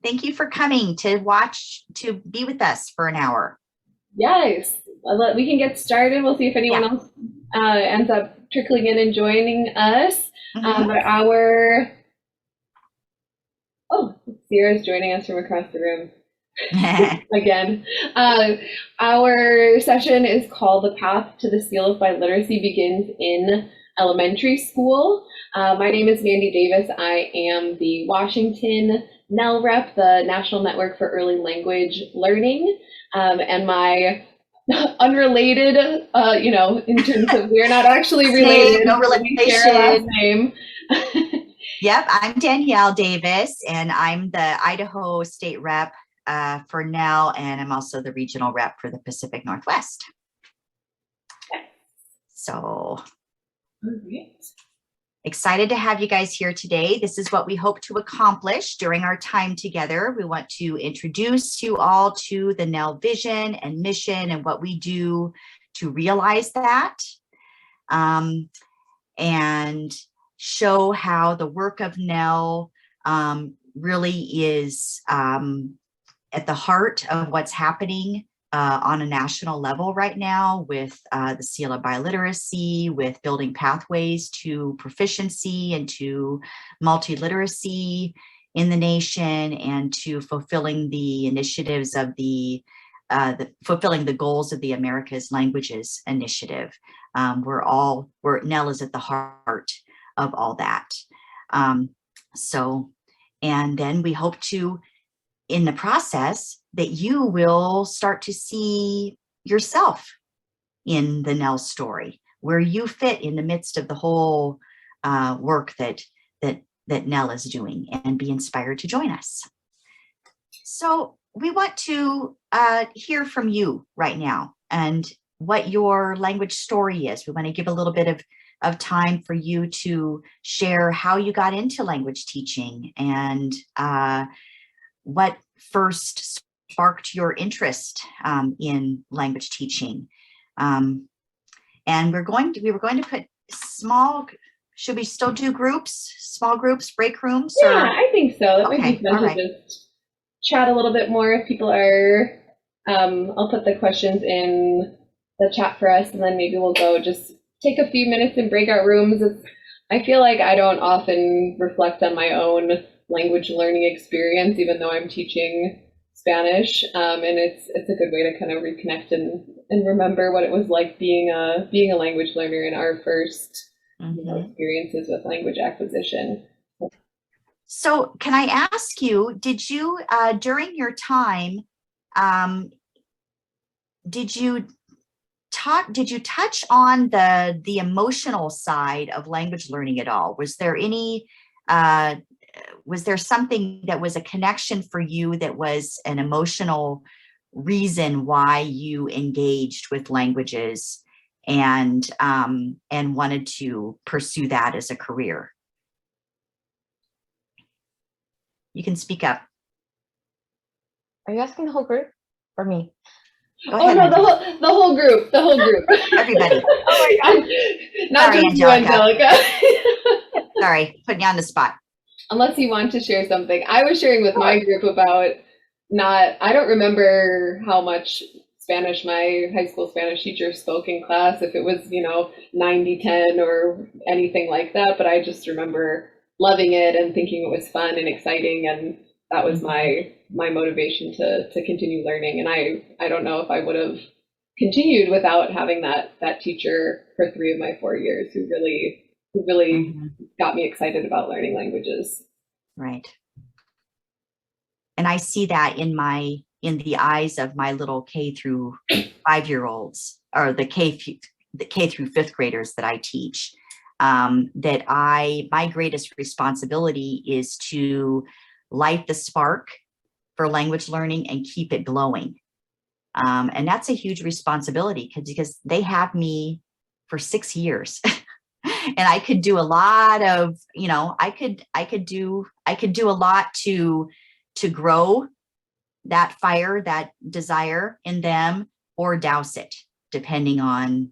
Thank you for coming to be with us for an hour. Yes, we can get started. We'll see if anyone else ends up trickling in and joining us. Sierra's joining us from across the room again. Our session is called The Path to the Seal of Biliteracy Begins in Elementary School. My name is Mandi Davis. I am the Washington NNELL rep, the National Network for Early Language Learning, and my unrelated, in terms of we're not actually related. No relation. Share our last name. Yep, I'm Danyelle Davis, and I'm the Idaho State rep for NNELL, and I'm also the regional rep for the Pacific Northwest. So, excited to have you guys here today. This is what we hope to accomplish during our time together. We want to introduce you all to the NNELL vision and mission and what we do to realize that, and show how the work of NNELL really is at the heart of what's happening on a national level right now with the Seal of Biliteracy, with building pathways to proficiency and to multiliteracy in the nation, and to fulfilling the initiatives of fulfilling the goals of the America's Languages Initiative. Where NNELL is at the heart of all that. And then we hope to, in the process, that you will start to see yourself in the NNELL story, where you fit in the midst of the whole work that NNELL is doing, and be inspired to join us. So we want to hear from you right now and what your language story is. We want to give a little bit of time for you to share how you got into language teaching and what first sparked your interest in language teaching. And we were going to put should we still do groups, small groups, break rooms? Yeah, I think so. That might be fun to just chat a little bit more if people are, I'll put the questions in the chat for us, and then maybe we'll go just take a few minutes in breakout rooms. I feel like I don't often reflect on my own language learning experience, even though I'm teaching Spanish, and it's a good way to kind of reconnect and remember what it was like being a language learner in our first experiences with language acquisition. So can I ask you, did you during your time, did you touch on the emotional side of language learning at all? Was there something that was a connection for you that was an emotional reason why you engaged with languages and wanted to pursue that as a career? You can speak up. Are you asking the whole group or me? Go ahead, no, the whole group. Everybody. Oh my God. Not Sorry, just you, Angelica. Sorry, putting you on the spot. Unless you want to share something. I was sharing with my group about I don't remember how much Spanish my high school Spanish teacher spoke in class, if it was, 90-10 or anything like that, but I just remember loving it and thinking it was fun and exciting, and that was my motivation to continue learning. And I don't know if I would have continued without having that teacher for 3 of my 4 years who really got me excited about learning languages. Right. And I see that in the eyes of my little K through 5-year-olds, or the K through 5th graders that I teach, that my greatest responsibility is to light the spark for language learning and keep it glowing. And that's a huge responsibility because they have me for 6 years. And I could do a lot of, I could do a lot to grow that fire, that desire in them, or douse it, depending on,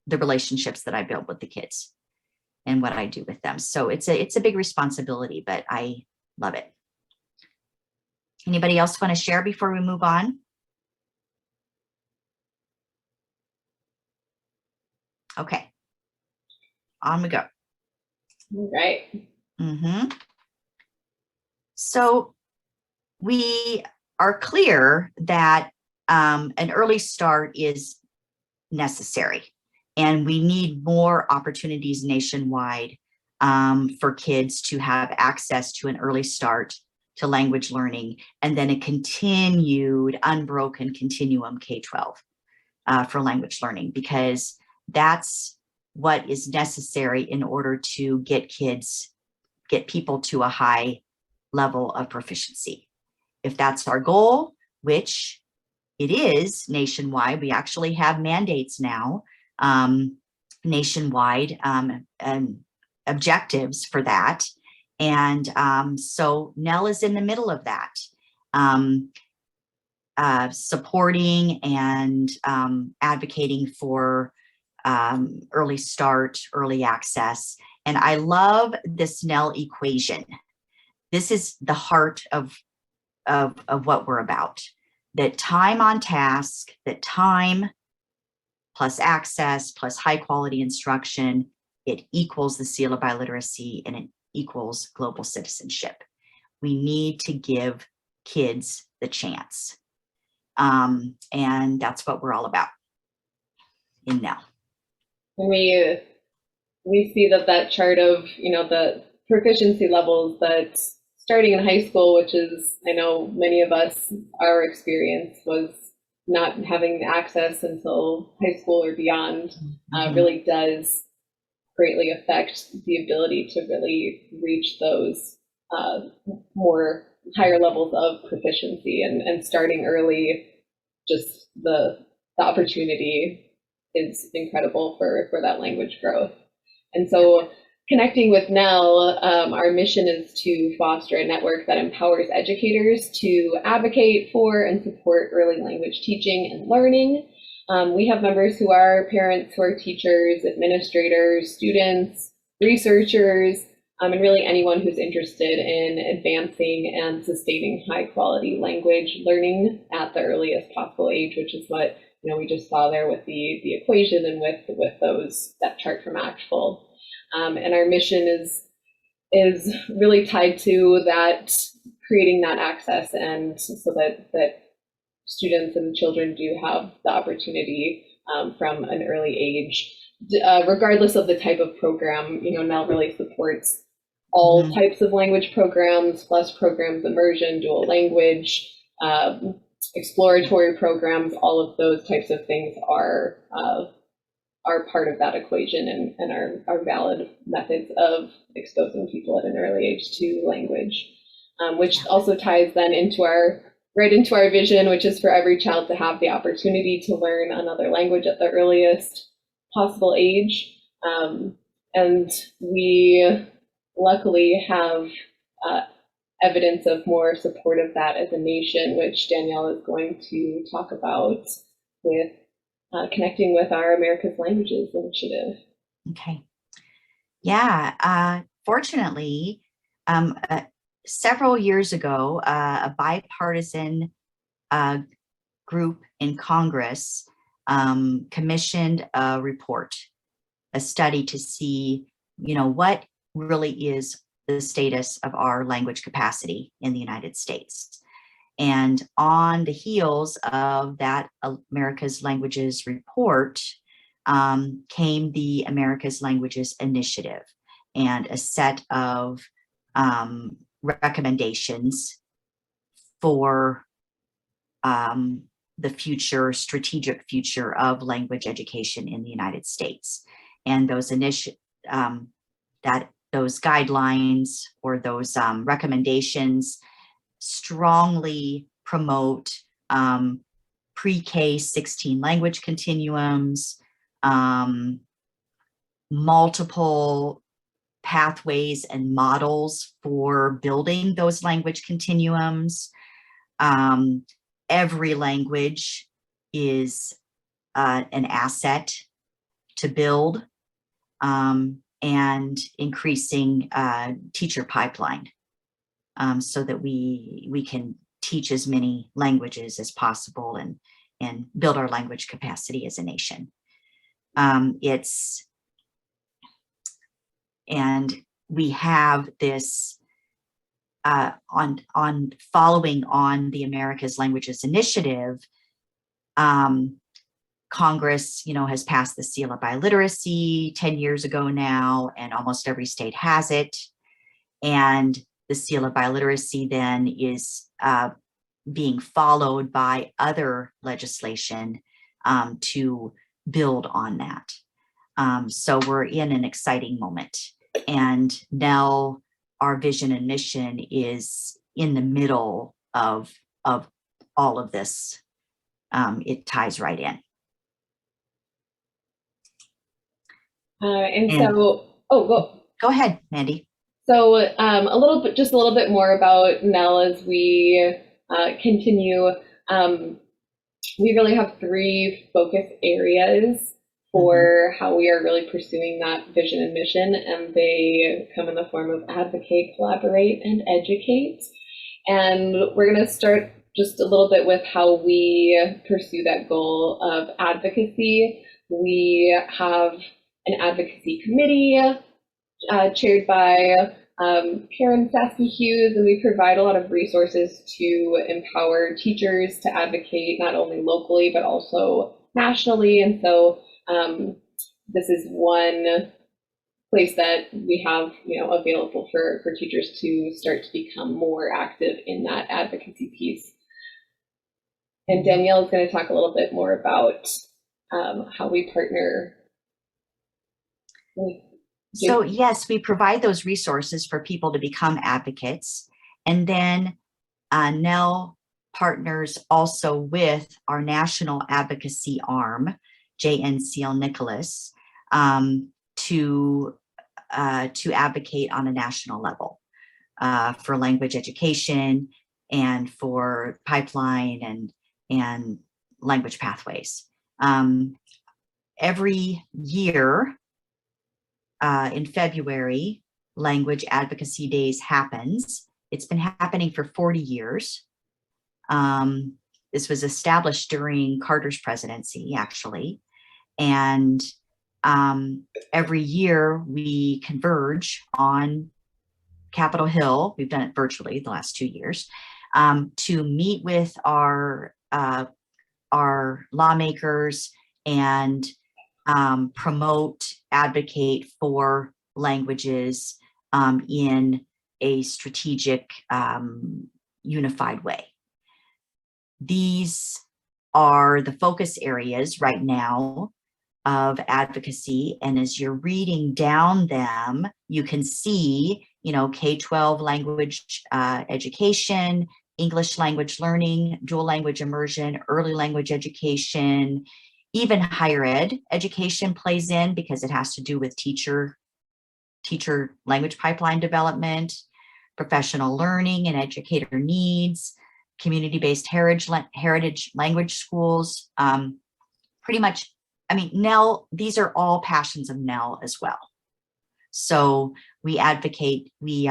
the relationships that I build with the kids and what I do with them. So it's a big responsibility, but I Love it. Anybody else want to share before we move on? Okay, on we go. All right. So we are clear that an early start is necessary, and we need more opportunities nationwide for kids to have access to an early start to language learning, and then a continued unbroken continuum K-12 for language learning, because that's what is necessary in order to get people to a high level of proficiency. If that's our goal, which it is nationwide, we actually have mandates now nationwide and objectives for that. And so NNELL is in the middle of that, supporting and advocating for early start, early access. And I love this NNELL equation. This is the heart of what we're about. That time on task, that time plus access plus high quality instruction, it equals the Seal of Biliteracy, and it equals global citizenship. We need to give kids the chance. And that's what we're all about in NNELL. And we see that chart of, the proficiency levels that starting in high school, which is, I know many of us, our experience was not having access until high school or beyond, really does greatly affect the ability to really reach those more higher levels of proficiency, and starting early, just the opportunity is incredible for that language growth. And so connecting with NNELL, our mission is to foster a network that empowers educators to advocate for and support early language teaching and learning. We have members who are parents, who are teachers, administrators, students, researchers, and really anyone who's interested in advancing and sustaining high quality language learning at the earliest possible age, which is what we just saw there with the equation and with that chart from ACTFL. And our mission is really tied to that, creating that access, and so that students and children do have the opportunity from an early age, regardless of the type of program. NNELL really supports all types of language programs, plus programs, immersion, dual language, exploratory programs. All of those types of things are part of that equation, and are valid methods of exposing people at an early age to language, which also ties then into our vision, which is for every child to have the opportunity to learn another language at the earliest possible age. And we luckily have evidence of more support of that as a nation, which Danyelle is going to talk about with connecting with our America's Languages initiative. Okay. Yeah. Fortunately, several years ago, a bipartisan group in Congress commissioned a report, a study to see, what really is the status of our language capacity in the United States. And on the heels of that America's Languages report came the America's Languages Initiative, and a set of recommendations for the strategic future of language education in the United States. And those those guidelines, or those recommendations, strongly promote pre-K 16 language continuums, multiple pathways and models for building those language continuums. Every language is an asset to build, and increasing teacher pipeline so that we can teach as many languages as possible and build our language capacity as a nation. And we have this on following on the America's Languages Initiative. Congress, has passed the Seal of Biliteracy 10 years ago now, and almost every state has it. And the Seal of Biliteracy then is being followed by other legislation to build on that. So we're in an exciting moment. And NNELL, our vision and mission, is in the middle of all of this. It ties right in. Go ahead, Mandi. So just a little bit more about NNELL as we continue. We really have 3 focus areas for how we are really pursuing that vision and mission, and they come in the form of advocate, collaborate, and educate. And we're going to start just a little bit with how we pursue that goal of advocacy. We have an advocacy committee chaired by Karen Saskey-Hughes, and we provide a lot of resources to empower teachers to advocate not only locally but also nationally. And so this is one place that we have available for teachers to start to become more active in that advocacy piece. And Danyelle is going to talk a little bit more about how we partner. So yes, we provide those resources for people to become advocates. And then NNELL partners also with our national advocacy arm, JNCL Nicholas, to advocate on a national level for language education and for pipeline and language pathways. Every year in February, Language Advocacy Days happens. It's been happening for 40 years. This was established during Carter's presidency, actually. And every year we converge on Capitol Hill. We've done it virtually the last 2 years to meet with our lawmakers and promote, advocate for languages in a strategic, unified way. These are the focus areas right now of advocacy. And as you're reading down them, you can see, K-12 language education, English language learning, dual language immersion, early language education, even higher ed education plays in because it has to do with teacher language pipeline development, professional learning and educator needs, community-based heritage language schools. Pretty much, NNELL, these are all passions of NNELL as well. So we advocate, we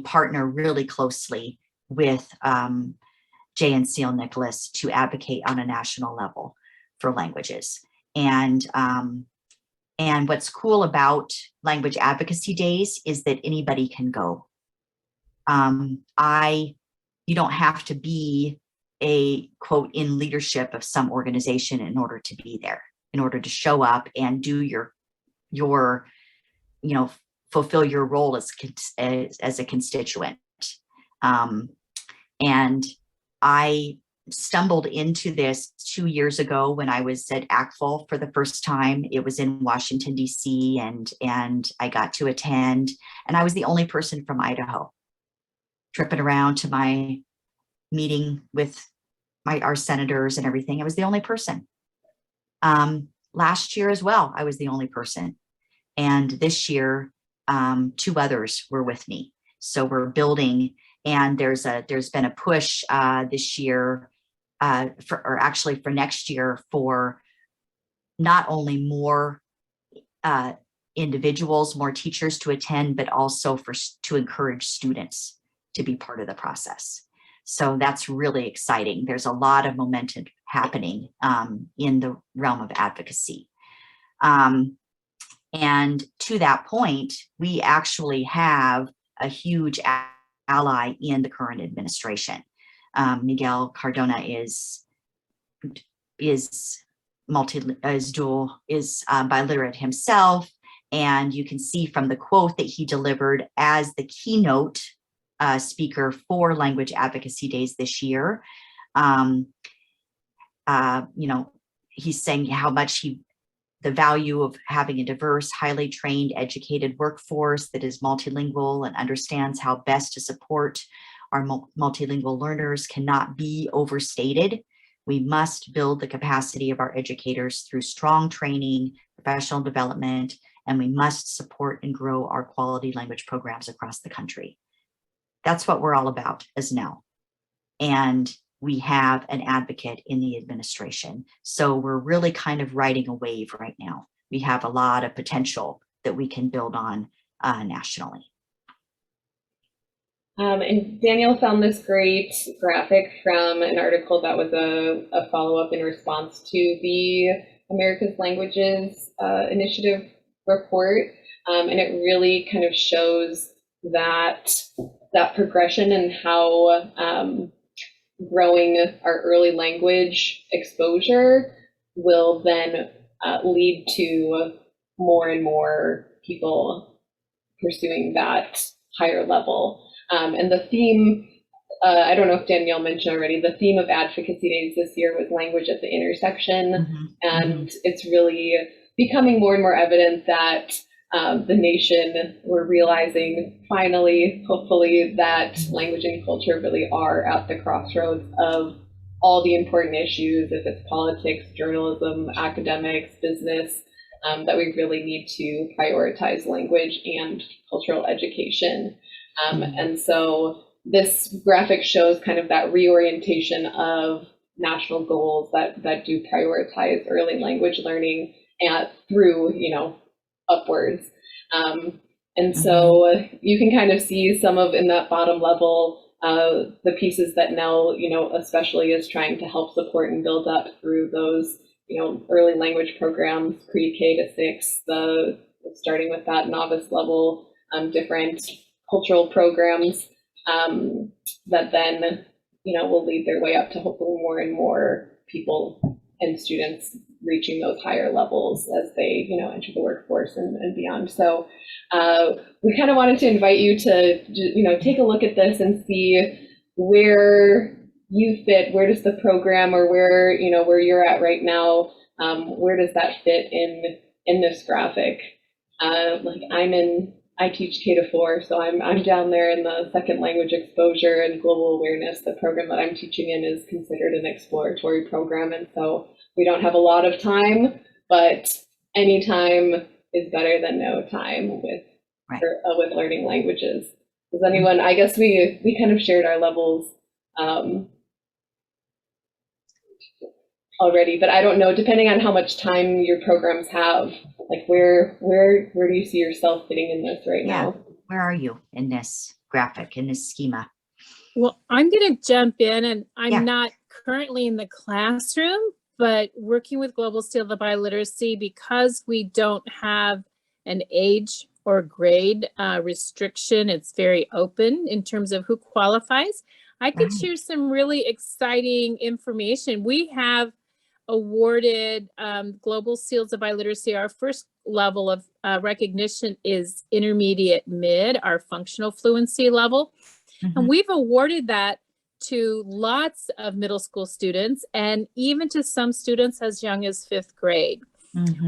partner really closely with JNCL Nicholas to advocate on a national level for languages. And what's cool about Language Advocacy Days is that anybody can go. You don't have to be a quote in leadership of some organization in order to be there, in order to show up and do your fulfill your role as a constituent. And I stumbled into this 2 years ago when I was at ACFL for the first time. It was in Washington, D.C., and I got to attend, and I was the only person from Idaho tripping around to my meeting with our senators and everything. I was the only person. Last year as well, I was the only person. And this year, 2 others were with me. So we're building, and there's been a push this year, for next year, for not only more individuals, more teachers to attend, but also to encourage students to be part of the process. So that's really exciting. There's a lot of momentum happening in the realm of advocacy. And to that point, we actually have a huge ally in the current administration. Miguel Cardona is biliterate himself, and you can see from the quote that he delivered as the keynote speaker for Language Advocacy Days this year. He's saying how much the value of having a diverse, highly trained, educated workforce that is multilingual and understands how best to support our multilingual learners cannot be overstated. We must build the capacity of our educators through strong training, professional development, and we must support and grow our quality language programs across the country. That's what we're all about as NNELL. And we have an advocate in the administration. So we're really kind of riding a wave right now. We have a lot of potential that we can build on nationally. And Danyelle found this great graphic from an article that was a follow-up in response to the America's Languages Initiative report. And it really kind of shows that progression and how growing our early language exposure will then lead to more and more people pursuing that higher level. And the theme, I don't know if Danyelle mentioned already, the theme of Advocacy Days this year was language at the intersection. And it's really becoming more and more evident that the nation, we're realizing finally, hopefully, that language and culture really are at the crossroads of all the important issues, if it's politics, journalism, academics, business, that we really need to prioritize language and cultural education. And so this graphic shows kind of that reorientation of national goals that do prioritize early language learning through, upwards. And so you can kind of see some of in that bottom level, the pieces that NNELL, especially is trying to help support and build up through those, early language programs, pre-K to 6, starting with that novice level, different cultural programs that then, will lead their way up to hopefully more and more people and students reaching those higher levels as they, enter the workforce and beyond. So we kind of wanted to invite you to, take a look at this and see where you fit. Where does the program, or where you're at right now, where does that fit in this graphic? I teach K to 4, so I'm down there in the second language exposure and global awareness. The program that I'm teaching in is considered an exploratory program, and so we don't have a lot of time, but any time is better than no time with learning languages. Does anyone? I guess we kind of shared our levels already, but I don't know. Depending on how much time your programs have, like where do you see yourself fitting in this right now? Where are you in this graphic, in this schema? Well, I'm going to jump in, and I'm not currently in the classroom, but working with Global Seal of Biliteracy, because we don't have an age or grade restriction, it's very open in terms of who qualifies. I could share some really exciting information. We have awarded Global Seals of Biliteracy. Our first level of recognition is intermediate mid, our functional fluency level. And we've awarded that to lots of middle school students, and even to some students as young as 5th grade.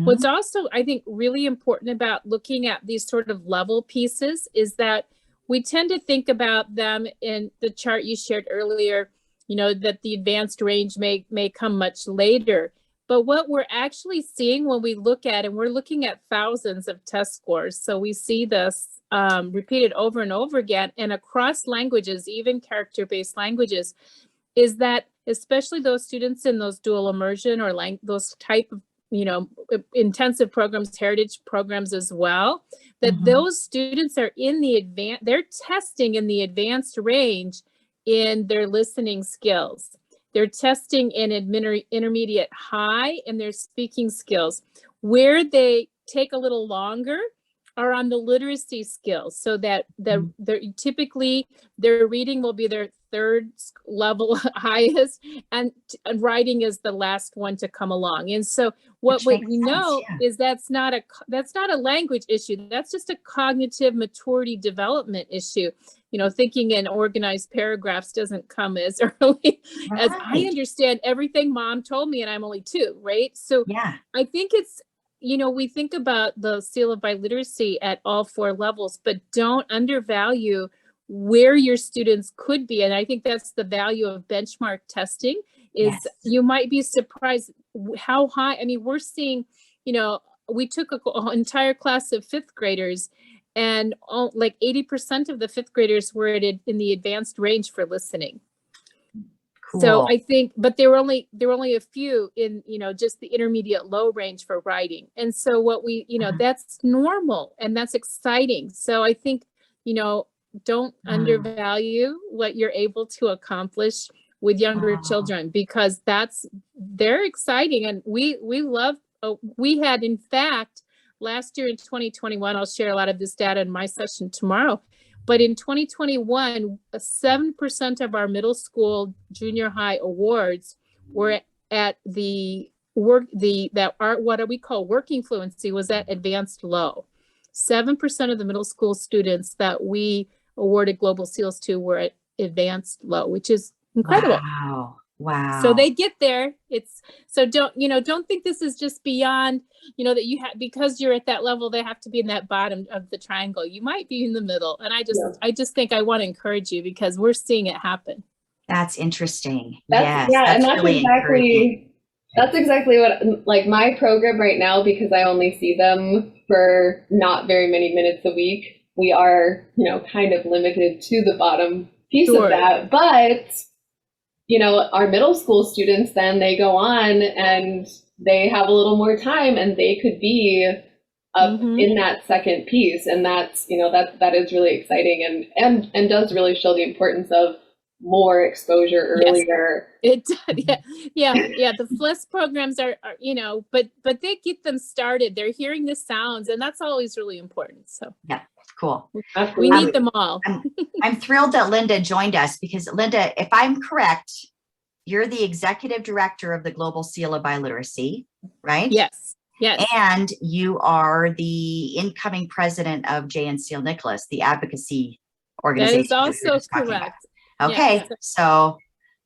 What's also, I think, really important about looking at these sort of level pieces is that we tend to think about them in the chart you shared earlier, that the advanced range may come much later. But what we're actually seeing when we look at, and we're looking at thousands of test scores, so we see this repeated over and over again, and across languages, even character-based languages, is that especially those students in those dual immersion or those type of intensive programs, heritage programs as well, that those students are in the they're testing in the advanced range in their listening skills. They're testing in intermediate high in their speaking skills. Where they take a little longer are on the literacy skills, so that they're typically their reading will be their third level highest, and writing is the last one to come along. And so what we know is that's not a language issue. That's just a cognitive maturity development issue. Thinking in organized paragraphs doesn't come as early as I understand everything mom told me, and I'm only 2, right? So I think it's, we think about the Seal of Biliteracy at all 4 levels, but don't undervalue where your students could be. And I think that's the value of benchmark testing, is you might be surprised how high. I mean, we're seeing, we took an entire class of 5th graders, and like 80% of the 5th graders were in the advanced range for listening. Cool. So I think, but there were only a few in, just the intermediate low range for writing. And so what we, that's normal and that's exciting. So I think, don't undervalue what you're able to accomplish with younger children, because they're exciting. And we love, we had, in fact, last year in 2021, I'll share a lot of this data in my session tomorrow. But in 2021, 7% of our middle school, junior high awards were at what we call working fluency, was at advanced low. 7% of the middle school students that we awarded global seals to were at advanced low, which is incredible. Wow. So they get there. Don't think this is just beyond, that you have, because you're at that level, they have to be in that bottom of the triangle. You might be in the middle. And I just think I want to encourage you, because we're seeing it happen. That's interesting. That's really encouraging. That's exactly what, like, my program right now, because I only see them for not very many minutes a week, we are, kind of limited to the bottom piece of that. But our middle school students, then they go on and they have a little more time, and they could be up in that second piece. And that's, that is really exciting, and does really show the importance of more exposure earlier. Yes, it does. Yeah. The FLIS programs are, but they get them started. They're hearing the sounds, and that's always really important. So yeah, cool. We need them all. I'm thrilled that Linda joined us, because Linda, if I'm correct, you're the executive director of the Global Seal of Biliteracy, right? Yes. And you are the incoming president of J.N. Seal Nicholas, the advocacy organization. That is also correct. Okay, yes. So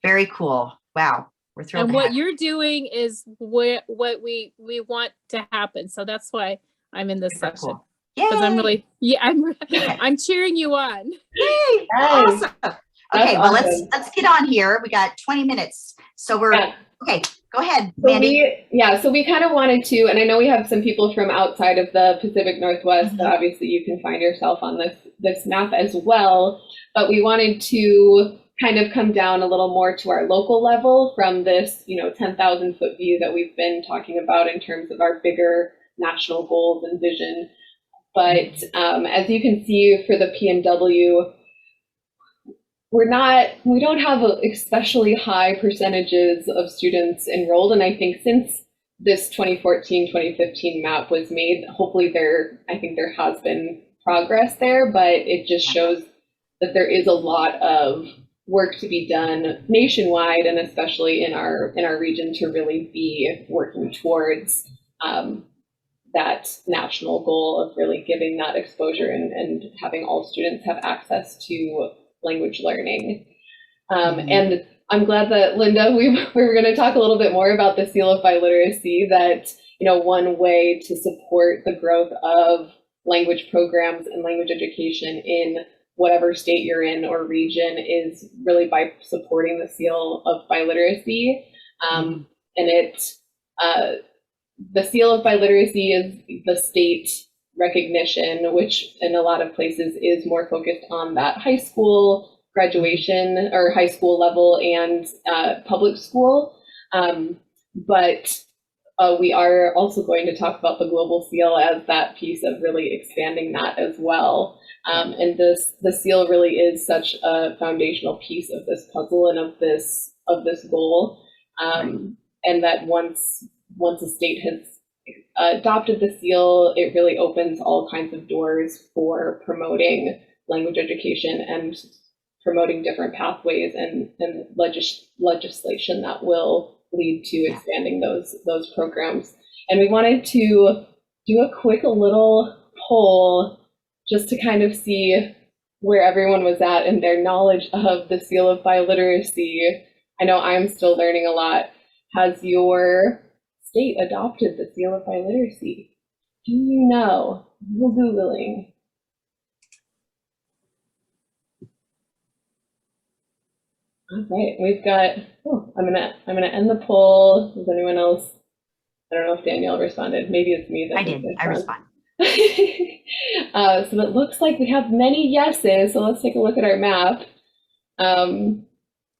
very cool. Wow, we're thrilled. And what you're doing is what we want to happen. So that's why I'm in this section. Cool. Because I'm really, I'm cheering you on. Yay! Awesome. Okay, well, let's get on here. We got 20 minutes, so we're okay. Go ahead, Mandi. So we kind of wanted to, and I know we have some people from outside of the Pacific Northwest, but obviously you can find yourself on this map as well. But we wanted to kind of come down a little more to our local level from this, 10,000 foot view that we've been talking about in terms of our bigger national goals and vision. But as you can see for the PNW, we don't have especially high percentages of students enrolled. And I think since this 2014-2015 map was made, hopefully there has been progress there, but it just shows that there is a lot of work to be done nationwide, and especially in our region, to really be working towards that national goal of really giving that exposure and having all students have access to language learning. And I'm glad that, Linda, we were going to talk a little bit more about the Seal of Biliteracy, that, one way to support the growth of language programs and language education in whatever state you're in or region is really by supporting the Seal of Biliteracy. And the Seal of Biliteracy is the state recognition, which in a lot of places is more focused on that high school graduation or high school level and public school. But we are also going to talk about the global seal as that piece of really expanding that as well. And the seal really is such a foundational piece of this puzzle and of this goal. And that once a state has adopted the seal, it really opens all kinds of doors for promoting language education and promoting different pathways and legislation that will lead to expanding those programs. And we wanted to do a quick little poll just to kind of see where everyone was at in their knowledge of the Seal of Biliteracy. I know I'm still learning a lot. Has your state adopted the Seal of Biliteracy? Do you know? No Googling. All right, we've got, I'm gonna end the poll. Does anyone else? I don't know if Danyelle responded. Maybe it's me that I did. I responded. So it looks like we have many yeses. So let's take a look at our map. And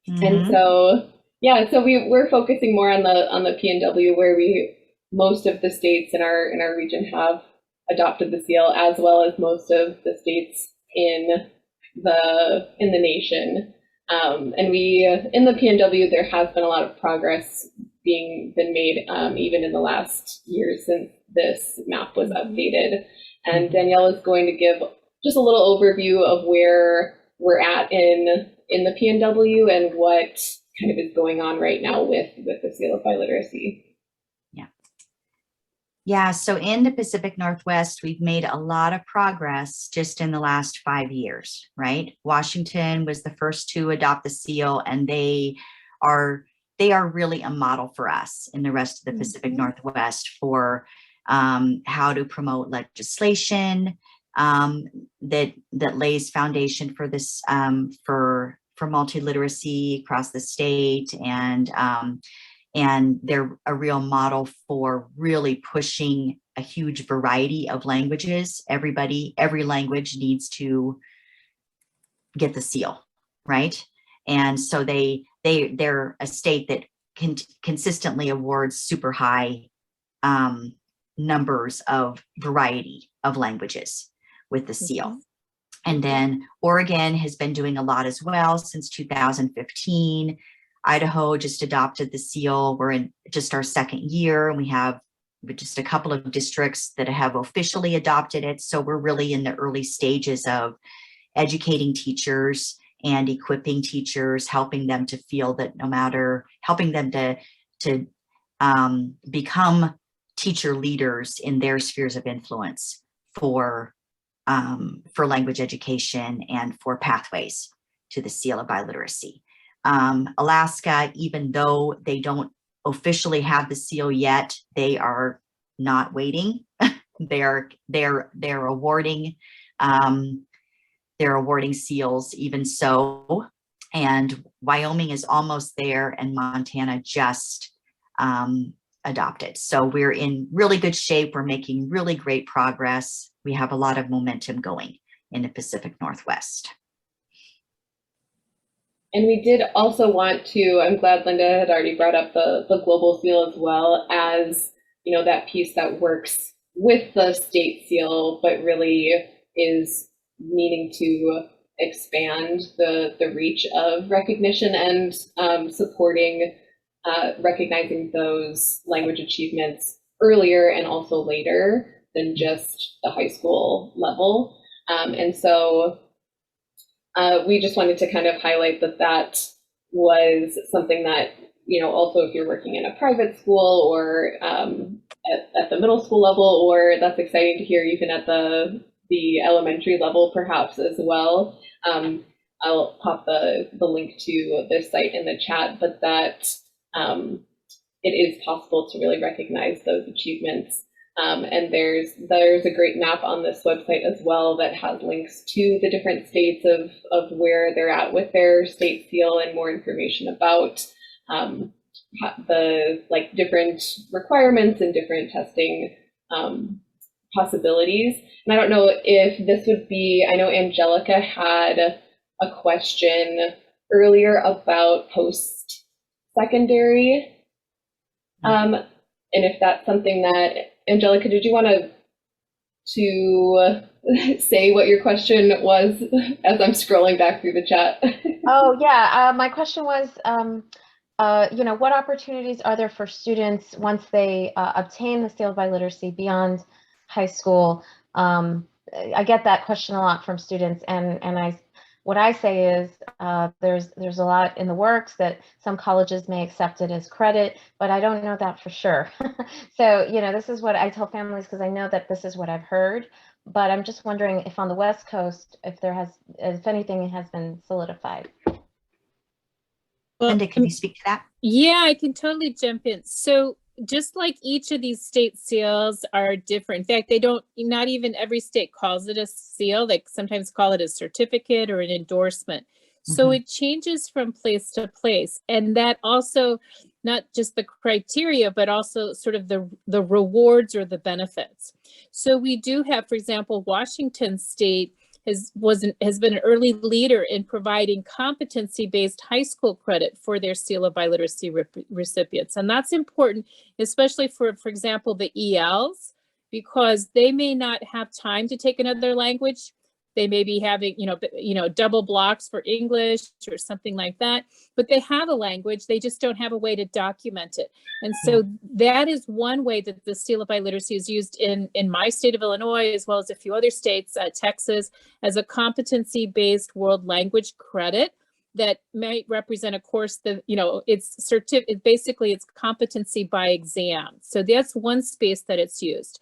so, yeah, so we're focusing more on the PNW, where most of the states in our region have adopted the seal, as well as most of the states in the nation. And in the PNW, there has been a lot of progress been made, even in the last year since this map was updated. And Danyelle is going to give just a little overview of where we're at in the PNW and what kind of is going on right now with the Seal of Biliteracy. Yeah, so in the Pacific Northwest, we've made a lot of progress just in the last 5 years, right? Washington was the first to adopt the seal, and they are really a model for us in the rest of the Pacific Northwest for how to promote legislation that lays foundation for this for multiliteracy across the state, and they're a real model for really pushing a huge variety of languages. Every language needs to get the seal, right? And so they're a state that consistently awards super high numbers of variety of languages with the seal. And then Oregon has been doing a lot as well since 2015. Idaho just adopted the seal. We're in just our second year, and we have just a couple of districts that have officially adopted it. So we're really in the early stages of educating teachers and equipping teachers, helping them to feel that helping them to become teacher leaders in their spheres of influence for language education and for pathways to the Seal of Biliteracy. Alaska, even though they don't officially have the seal yet, they are not waiting. they're awarding seals even so. And Wyoming is almost there, and Montana just adopted. So we're in really good shape. We're making really great progress. We have a lot of momentum going in the Pacific Northwest. And we did also want to, I'm glad Linda had already brought up the global seal as well, as that piece that works with the state seal, but really is meaning to expand the reach of recognition and supporting recognizing those language achievements earlier and also later than just the high school level. And so we just wanted to kind of highlight that was something that, also if you're working in a private school or at the middle school level, or that's exciting to hear even at the elementary level perhaps as well. I'll pop the link to this site in the chat, but that it is possible to really recognize those achievements. And there's a great map on this website as well that has links to the different states of where they're at with their state seal and more information about the different requirements and different testing possibilities. And I don't know if this would be, I know Angelica had a question earlier about post-secondary And if that's something that, Angelica, did you want to say what your question was as I'm scrolling back through the chat? Oh, yeah. My question was, what opportunities are there for students once they obtain the Seal of Biliteracy beyond high school? I get that question a lot from students, and what I say is there's a lot in the works that some colleges may accept it as credit, but I don't know that for sure. So, this is what I tell families, because I know that this is what I've heard, but I'm just wondering if on the West Coast, if anything has been solidified. Well, Linda, can you speak to that? yeah, I can totally jump in. So just like each of these state seals are different. In fact, not even every state calls it a seal. They sometimes call it a certificate or an endorsement. So it changes from place to place. And that also, not just the criteria, but also sort of the rewards or the benefits. So we do have, for example, Washington State has been an early leader in providing competency-based high school credit for their Seal of Biliteracy recipients. And that's important, especially for example, the ELs, because they may not have time to take another language. They may be having, double blocks for English or something like that, but they have a language, they just don't have a way to document it. And so that is one way that the Seal of Biliteracy is used in my state of Illinois, as well as a few other states, Texas, as a competency-based world language credit that might represent a course that, it's competency by exam. So that's one space that it's used.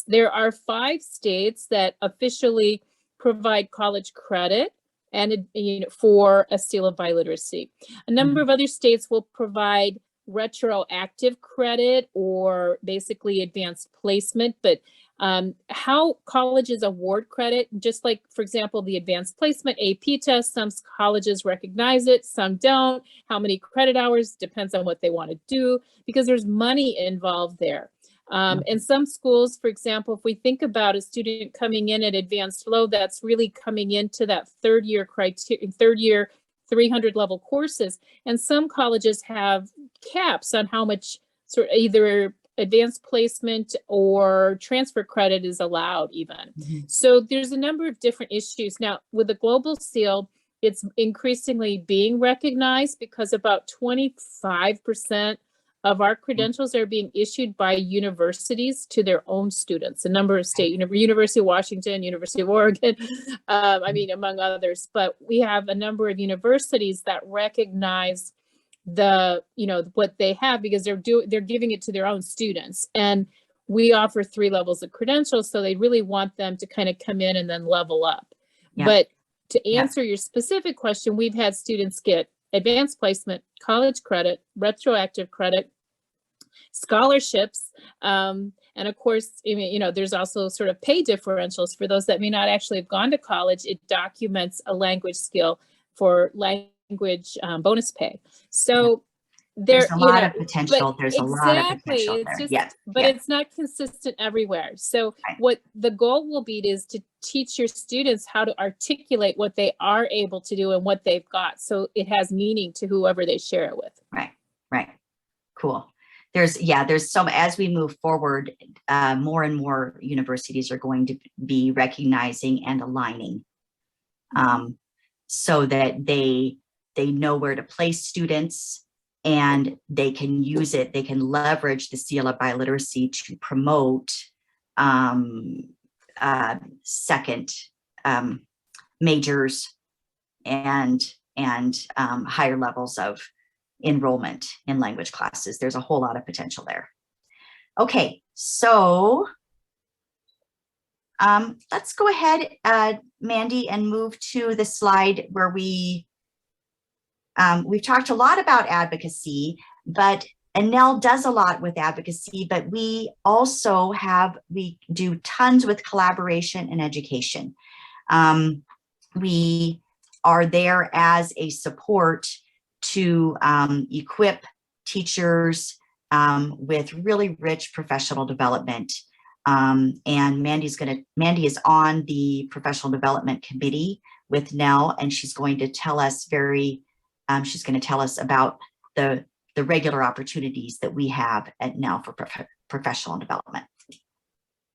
There are 5 states that officially provide college credit and for a Seal of Biliteracy. A number of other states will provide retroactive credit or basically advanced placement, but how colleges award credit, just like, for example, the advanced placement AP test, some colleges recognize it, some don't. How many credit hours depends on what they want to do, because there's money involved there. And some schools, for example, if we think about a student coming in at advanced low, that's really coming into that third year 300 level courses. And some colleges have caps on how much sort of either advanced placement or transfer credit is allowed even. So there's a number of different issues. Now with the Global Seal, it's increasingly being recognized because about 25% of our credentials are being issued by universities to their own students. A number of state, University of Washington, University of Oregon, among others. But we have a number of universities that recognize what they have, because they're giving it to their own students. And we offer 3 levels of credentials, so they really want them to kind of come in and then level up. But to answer your specific question, we've had students get advanced placement, college credit, retroactive credit, scholarships, and of course, there's also sort of pay differentials for those that may not actually have gone to college. It documents a language skill for language bonus pay. So there's a lot of potential. There's a lot of potential there. But it's not consistent everywhere. So what the goal will be is to teach your students how to articulate what they are able to do and what they've got, so it has meaning to whoever they share it with. Right. Cool. There's some, as we move forward, more and more universities are going to be recognizing and aligning so that they know where to place students, and they can use it. They can leverage the Seal of Biliteracy to promote second majors and higher levels of enrollment in language classes. There's a whole lot of potential there. Okay, so let's go ahead, Mandi, and move to the slide where we've talked a lot about advocacy, but NNELL does a lot with advocacy, but we also do tons with collaboration and education. We are there as a support to equip teachers with really rich professional development. And Mandi is on the professional development committee with NNELL, and she's going to tell us about the regular opportunities that we have at NNELL for professional development.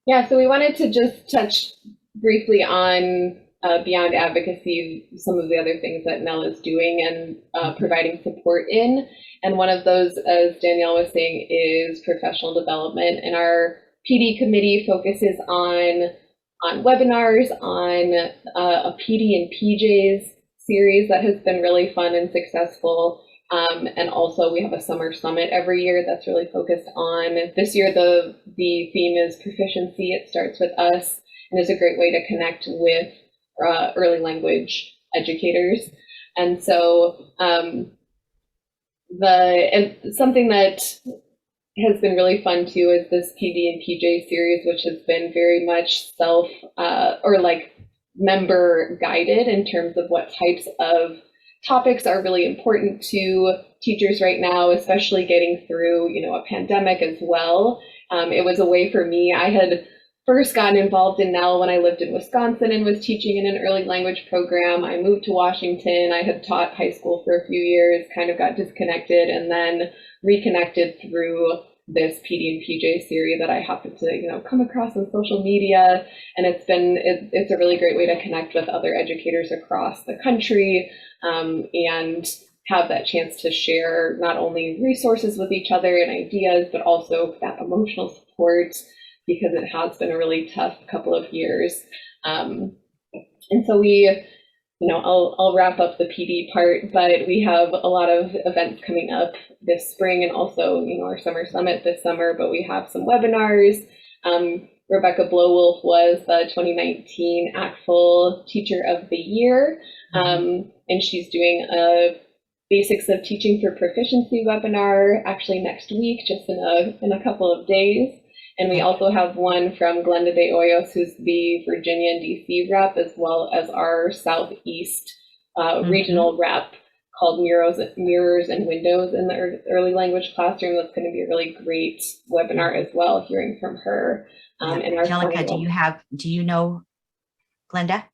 Yeah, so we wanted to just touch briefly on beyond advocacy, some of the other things that NNELL is doing and providing support in. And one of those, as Danyelle was saying, is professional development. And our PD committee focuses on webinars, on a PD and PJs series that has been really fun and successful. And also we have a summer summit every year that's really focused on, this year the theme is proficiency. It starts with us and is a great way to connect with early language educators. And so and something that has been really fun too is this PD and PJ series, which has been very much member guided in terms of what types of topics are really important to teachers right now, especially getting through, a pandemic as well. It was a way for me. I had first gotten involved in NNELL when I lived in Wisconsin and was teaching in an early language program. I moved to Washington. I had taught high school for a few years, kind of got disconnected, and then reconnected through this PD and PJ series that I happened to, come across on social media. And it's a really great way to connect with other educators across the country, and have that chance to share not only resources with each other and ideas, but also that emotional support, because it has been a really tough couple of years. And so we, I'll wrap up the PD part, but we have a lot of events coming up this spring and also, our summer summit this summer, but we have some webinars. Rebecca Blowolf was the 2019 ACTFL Teacher of the Year, and she's doing a Basics of Teaching for Proficiency webinar actually next week, just in a couple of days. And we also have one from Glenda de Hoyos, who's the Virginia and DC rep, as well as our Southeast regional rep, called Mirrors and Windows in the early language classroom. That's going to be a really great webinar as well, hearing from her. In our Angelica, do you know Glenda?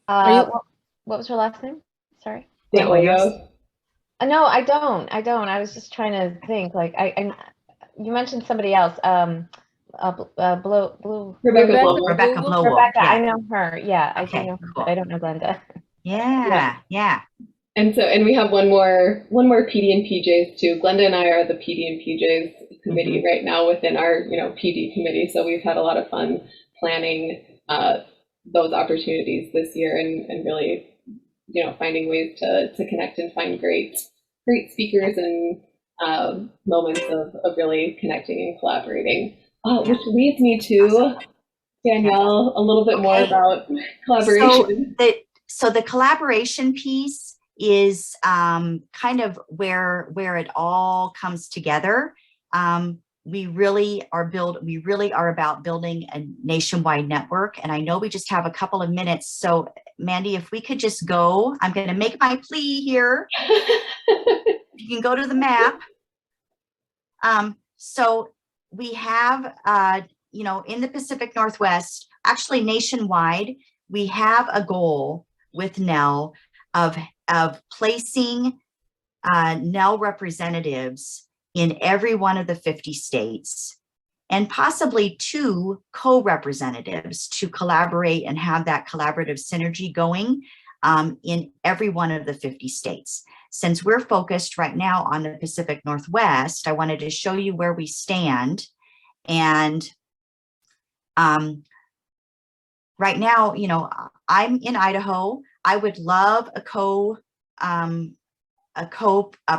What was her last name? Sorry. De Hoyos. No, I don't. I was just trying to think. You mentioned somebody else. Rebecca Blowolf. Rebecca Blowolf. Rebecca, Yeah. I know her. Yeah, I Okay, do know her, cool. but I don't know Glenda. Yeah. And we have one more PD and PJs too. Glenda and I are the PD and PJs committee right now within our PD committee. So we've had a lot of fun planning those opportunities this year and really finding ways to connect and find great speakers and moments of really connecting and collaborating. Which leads me to Danyelle, a little bit more about collaboration. So the collaboration piece is kind of where it all comes together. We really are about building a nationwide network, and I know we just have a couple of minutes. So Mandi, if we could just go, I'm going to make my plea here. You can go to the map. So we have, in the Pacific Northwest, actually nationwide, we have a goal with NNELL of placing NNELL representatives in every one of the 50 states, and possibly 2 co-representatives to collaborate and have that collaborative synergy going in every one of the 50 states. Since we're focused right now on the Pacific Northwest, I wanted to show you where we stand. And right now, I'm in Idaho. I would love a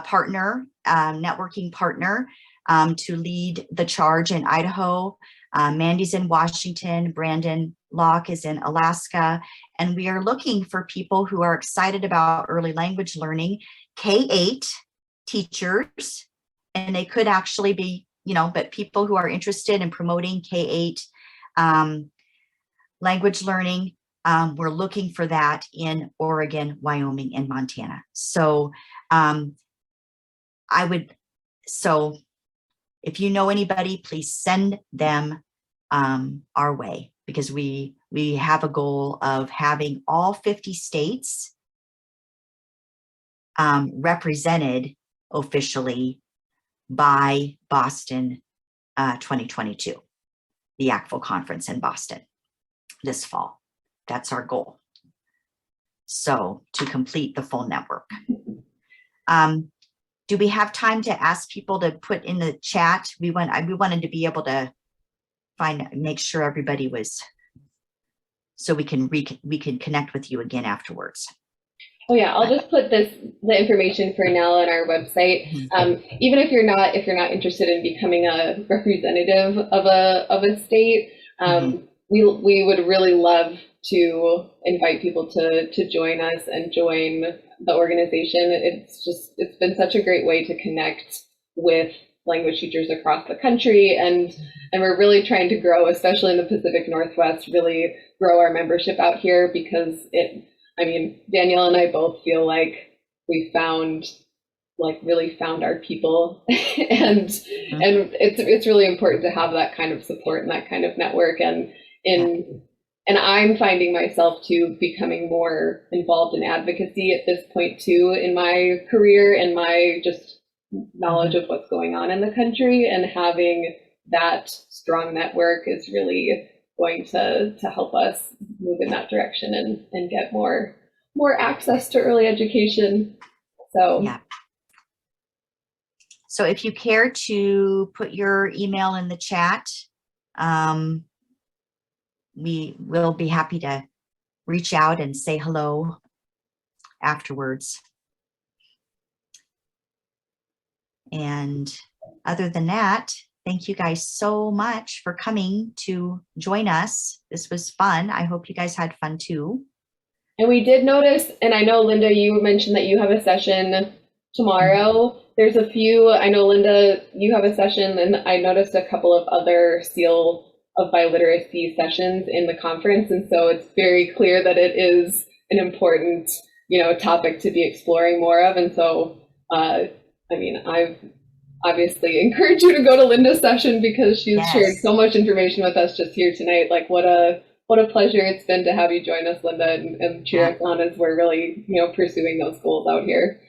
partner, networking partner to lead the charge in Idaho. Mandi's in Washington, Brandon Locke is in Alaska, and we are looking for people who are excited about early language learning, K-8 teachers, and they could actually be, but people who are interested in promoting K-8 language learning. We're looking for that in Oregon, Wyoming, and Montana. So if you know anybody, please send them our way, because we have a goal of having all 50 states represented officially by Boston 2022, the ACTFL conference in Boston this fall. That's our goal. So to complete the full network. Do we have time to ask people to put in the chat? We wanted to be able to make sure everybody was, so we can connect with you again afterwards. Oh yeah, I'll just put the information for NNELL on our website. Even if you're not interested in becoming a representative of a state, we would really love to invite people to join us and join the organization. It's been such a great way to connect with language teachers across the country, and we're really trying to grow, especially in the Pacific Northwest, really grow our membership out here, because Danyelle and I both feel like we really found our people, and it's really important to have that kind of support and that kind of network, and I'm finding myself too becoming more involved in advocacy at this point too in my career and my just knowledge of what's going on in the country, and having that strong network is really going to help us move in that direction and get more access to early education. So yeah. So if you care to put your email in the chat, we will be happy to reach out and say hello afterwards. And other than that, thank you guys so much for coming to join us. This was fun. I hope you guys had fun too. And we did notice, and I know, Linda, you mentioned that you have a session tomorrow. There's a few, I know, Linda, you have a session, and I noticed a couple of other Seal of Biliteracy sessions in the conference. And so it's very clear that it is an important, topic to be exploring more of. And so, I've obviously encouraged you to go to Linda's session, because she's shared so much information with us just here tonight. Like, what a pleasure it's been to have you join us, Linda, and cheer us on as we're really, pursuing those goals out here.